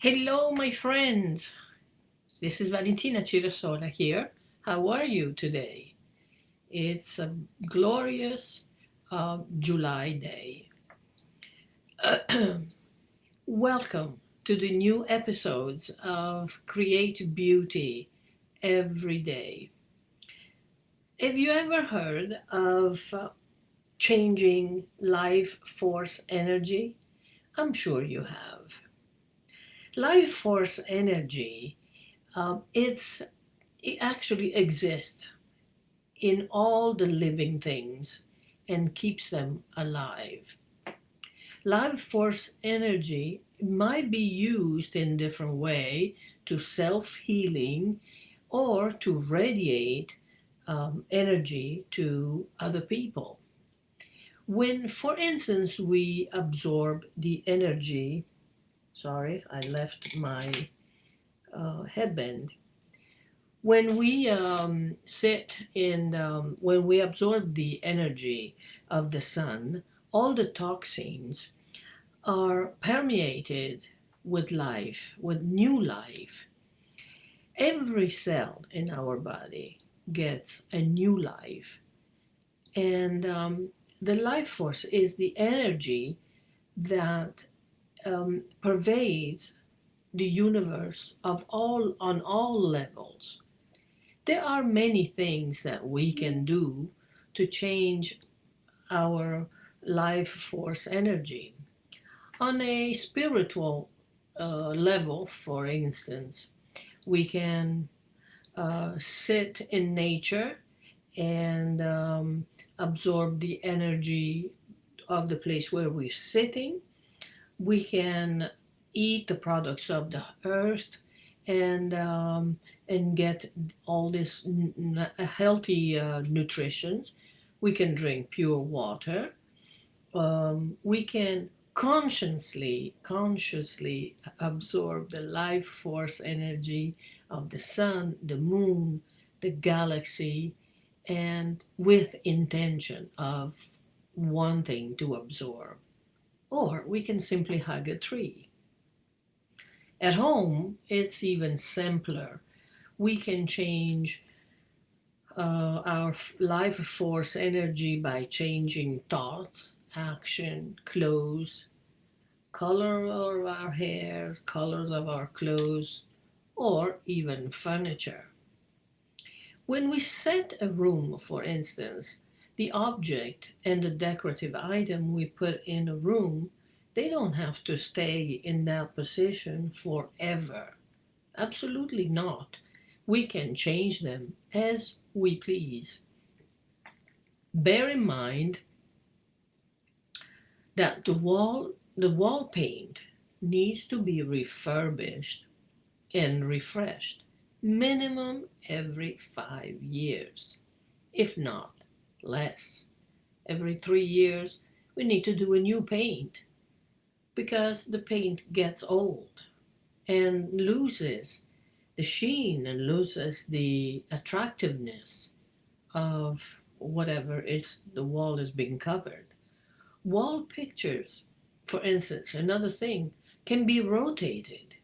Hello, my friends. This is Valentina here. How are you today? It's a glorious July day. Welcome to the new episodes of Create Beauty Every Day. Have you ever heard of changing life force energy? I'm sure you have. Life force energy, it's it actually exists in all the living things and keeps them alive. Life force energy might be used in different way to self-healing or to radiate energy to other people. When, for instance, we absorb the energy, sorry, I left my headband. When we when we absorb the energy of the sun, all the toxins are permeated with life, with new life. Every cell in our body gets a new life. And the life force is the energy that pervades the universe of all on all levels. There are many things that we can do to change our life force energy. On a spiritual level, for instance, we can sit in nature and absorb the energy of the place where we're sitting. We can eat the products of the earth and get all this healthy nutrition. We can drink pure water. We can consciously absorb the life force energy of the sun, the moon, the galaxy, and with intention of wanting to absorb. Or we can simply hug a tree. At home, it's even simpler. We can change our life force energy by changing thoughts, action, clothes, color of our hair, colors of our clothes, or even furniture. When we set a room, for instance, the object and the decorative item we put in a room, they don't have to stay in that position forever. Absolutely not. We can change them as we please. Bear in mind that the wall paint needs to be refurbished and refreshed minimum every 5 years, if not less. Every 3 years, we need to do a new paint because the paint gets old and loses the sheen and loses the attractiveness of whatever is the wall is being covered. Wall pictures, for instance, another thing, can be rotated.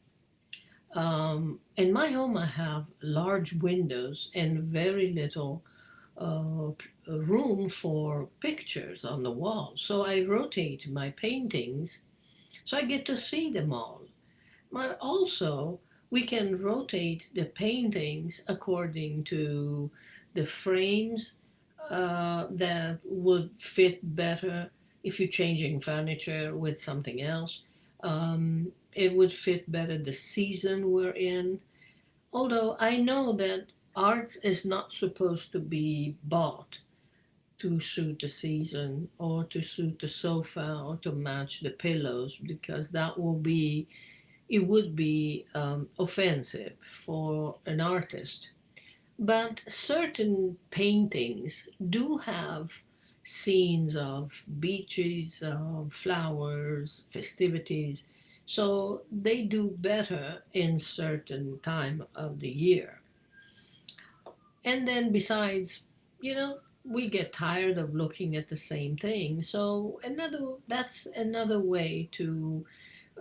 In my home, I have large windows and very little room for pictures on the wall. So I rotate my paintings so I get to see them all. But also, we can rotate the paintings according to the frames that would fit better if you're changing furniture with something else. It would fit better the season we're in. Although I know that art is not supposed to be bought to suit the season or to suit the sofa or to match the pillows because it would be offensive for an artist. But certain paintings do have scenes of beaches, flowers, festivities, so they do better in certain time of the year. And then besides, we get tired of looking at the same thing. So that's another way to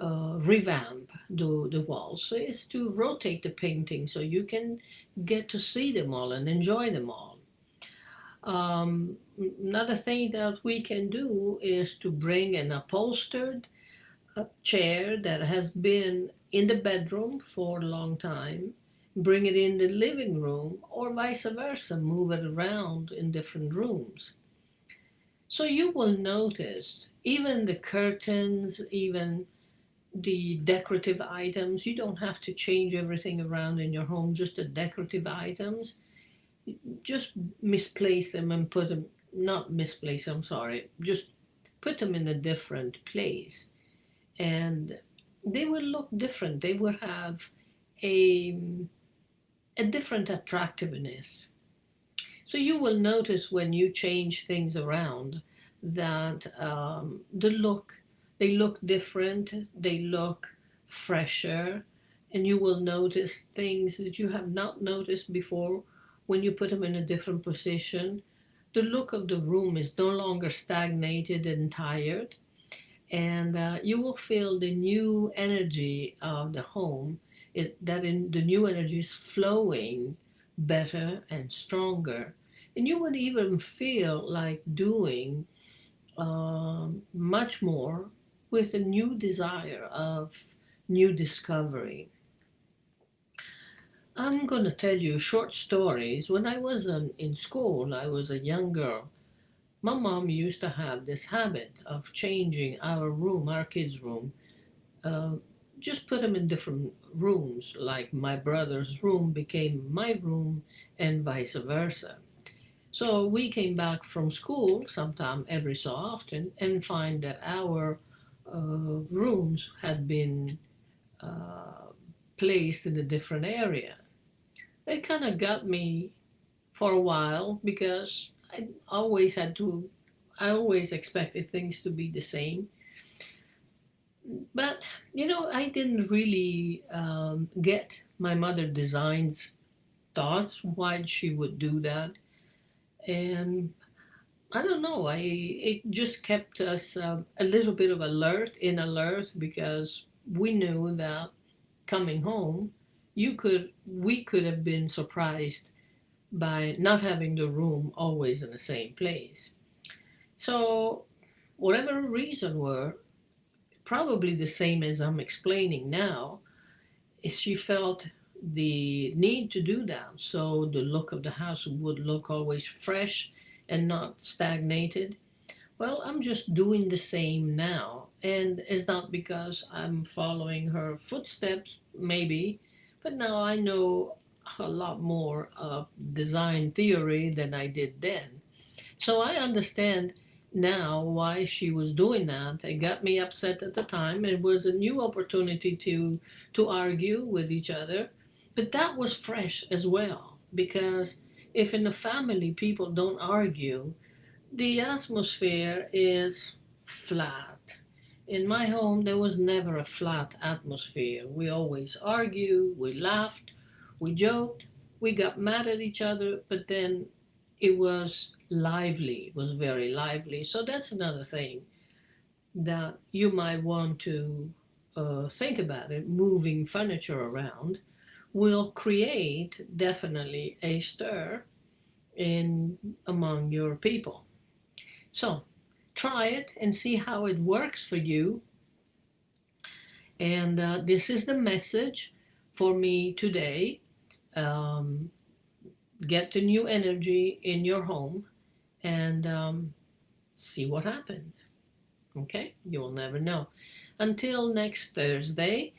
revamp the walls. So it's to rotate the painting so you can get to see them all and enjoy them all. Another thing that we can do is to bring an upholstered chair that has been in the bedroom for a long time, bring it in the living room, or vice versa, move it around in different rooms. So you will notice even the curtains, even the decorative items, you don't have to change everything around in your home, just the decorative items. Just misplace them and put them, not misplace, I'm sorry, just put them in a different place. And they will look different. They will have a, a different attractiveness. So you will notice when you change things around that they look different, they look fresher, and you will notice things that you have not noticed before when you put them in a different position. The look of the room is no longer stagnated and tired, and you will feel the new energy of the home. The new energy is flowing better and stronger, and you would even feel like doing much more with a new desire of new discovery. I'm going to tell you short stories. When I was in school, I was a young girl. My mom used to have this habit of changing our room, our kids' room, uh, just put them in different rooms, like my brother's room became my room and vice versa. So we came back from school sometime every so often and find that our rooms had been uh, placed in a different area. It kind of got me for a while because I always expected things to be the same. But, I didn't really get my mother design's thoughts, why she would do that. And I don't know, it just kept us a little bit of alert because we knew that coming home, we could have been surprised by not having the room always in the same place. So, whatever reason were, probably the same as I'm explaining now, is she felt the need to do that. So the look of the house would look always fresh and not stagnated. Well, I'm just doing the same now. And it's not because I'm following her footsteps, maybe, but now I know a lot more of design theory than I did then. So I understand now why she was doing that. It got me upset at the time. It was a new opportunity to argue with each other, but that was fresh as well because if in the family people don't argue, the atmosphere is flat. In my home, there was never a flat atmosphere. We always argued, we laughed, we joked, we got mad at each other, but then it was lively, it was very lively. So that's another thing that you might want to think about it. Moving furniture around will create definitely a stir in among your people. So try it and see how it works for you. And this is the message for me today. Um, get the new energy in your home and see what happens. Okay? You will never know. Until next Thursday,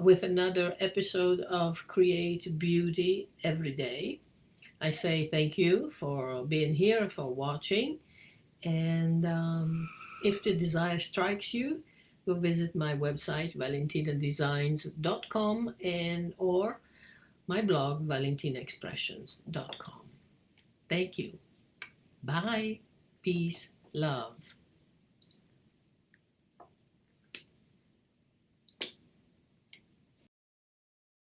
with another episode of Create Beauty Every Day, I say thank you for being here, for watching. And if the desire strikes you, go visit my website, valentinadesigns.com, and or my blog, valentinaexpressions.com. Thank you. Bye. Peace. Love.